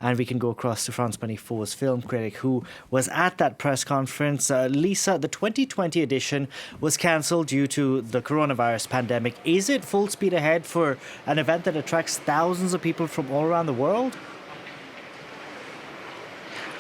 And we can go across to France 24's film critic who was at that press conference. Lisa, the 2020 edition was cancelled due to the coronavirus pandemic. Is it full speed ahead for an event that attracts thousands of people from all around the world?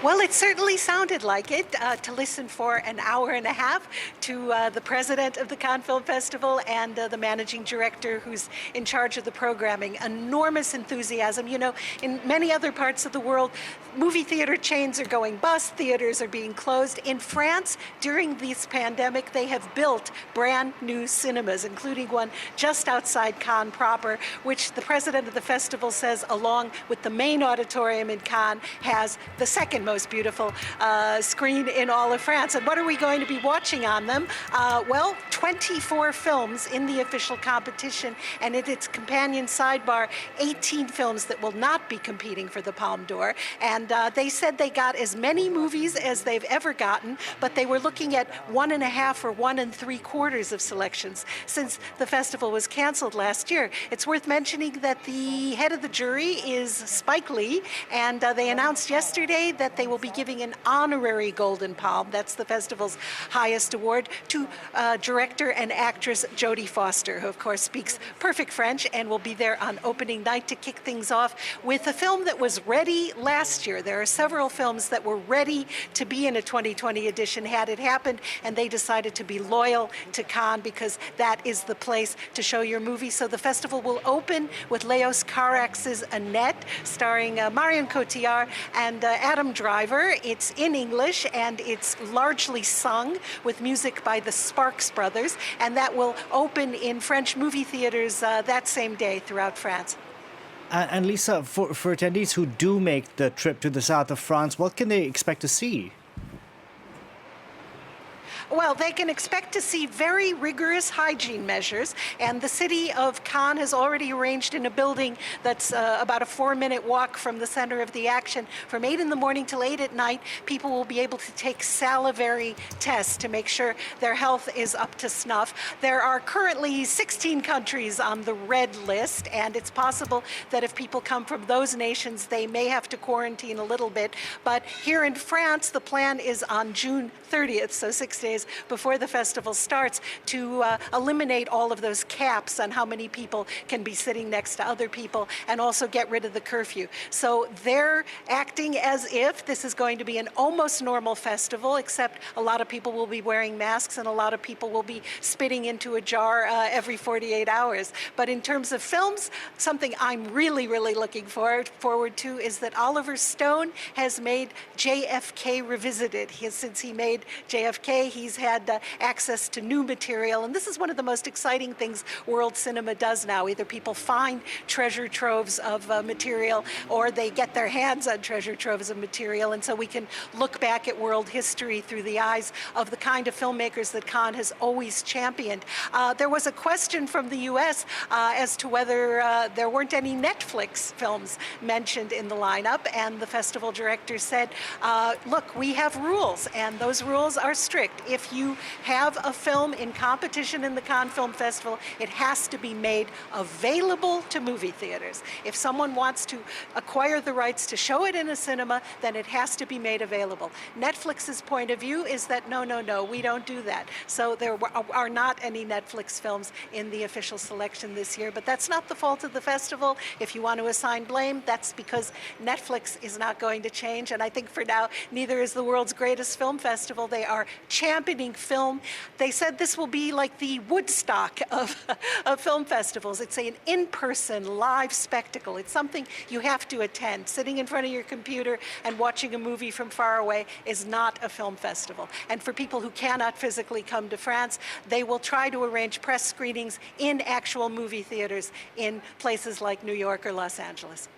Well, it certainly sounded like it to listen for an hour and a half to the president of the Cannes Film Festival and the managing director who's in charge of the programming. Enormous enthusiasm. You know, in many other parts of the world, movie theater chains are going bust, theaters are being closed. In France, during this pandemic, they have built brand new cinemas, including one just outside Cannes proper, which the president of the festival says, along with the main auditorium in Cannes, has the second most beautiful screen in all of France. And what are we going to be watching on them? Well, 24 films in the official competition, and in its companion sidebar, 18 films that will not be competing for the Palme d'Or. And they said they got as many movies as they've ever gotten, but they were looking at 1.5 or 1 3/4 of selections since the festival was canceled last year. It's worth mentioning that the head of the jury is Spike Lee, and they announced yesterday that they will be giving an honorary Golden Palm, that's the festival's highest award, to director and actress Jodie Foster, who of course speaks perfect French and will be there on opening night to kick things off with a film that was ready last year. There are several films that were ready to be in a 2020 edition had it happened, and they decided to be loyal to Cannes because that is the place to show your movie. So the festival will open with Leos Carax's Annette, starring Marion Cotillard and Adam Driver. It's in English and it's largely sung with music by the Sparks Brothers, and that will open in French movie theaters that same day throughout France. And Lisa, for attendees who do make the trip to the south of France, what can they expect to see? Well, they can expect to see very rigorous hygiene measures, and the city of Cannes has already arranged in a building that's about a 4-minute walk from the center of the action. From 8 in the morning till 8 at night, people will be able to take salivary tests to make sure their health is up to snuff. There are currently 16 countries on the red list, and it's possible that if people come from those nations, they may have to quarantine a little bit. But here in France, the plan is on June 30th, so 6 days before the festival starts, to eliminate all of those caps on how many people can be sitting next to other people, and also get rid of the curfew. So they're acting as if this is going to be an almost normal festival, except a lot of people will be wearing masks and a lot of people will be spitting into a jar every 48 hours. But in terms of films, something I'm really looking forward to is that Oliver Stone has made JFK Revisited. Since he made JFK, he's had access to new material, and this is one of the most exciting things world cinema does now. Either people find treasure troves of material, or they get their hands on treasure troves of material, and so we can look back at world history through the eyes of the kind of filmmakers that Cannes has always championed. There was a question from the US as to whether there weren't any Netflix films mentioned in the lineup, and the festival director said, look, we have rules, and those rules are strict. If you have a film in competition in the Cannes Film Festival, it has to be made available to movie theaters. If someone wants to acquire the rights to show it in a cinema, then it has to be made available. Netflix's point of view is that no, we don't do that. So there are not any Netflix films in the official selection this year, but that's not the fault of the festival. If you want to assign blame, that's because Netflix is not going to change, and I think for now, neither is the world's greatest film festival. They are championing film. They said this will be like the Woodstock of film festivals. It's an in-person live spectacle. It's something you have to attend. Sitting in front of your computer and watching a movie from far away is not a film festival. And for people who cannot physically come to France, they will try to arrange press screenings in actual movie theaters in places like New York or Los Angeles.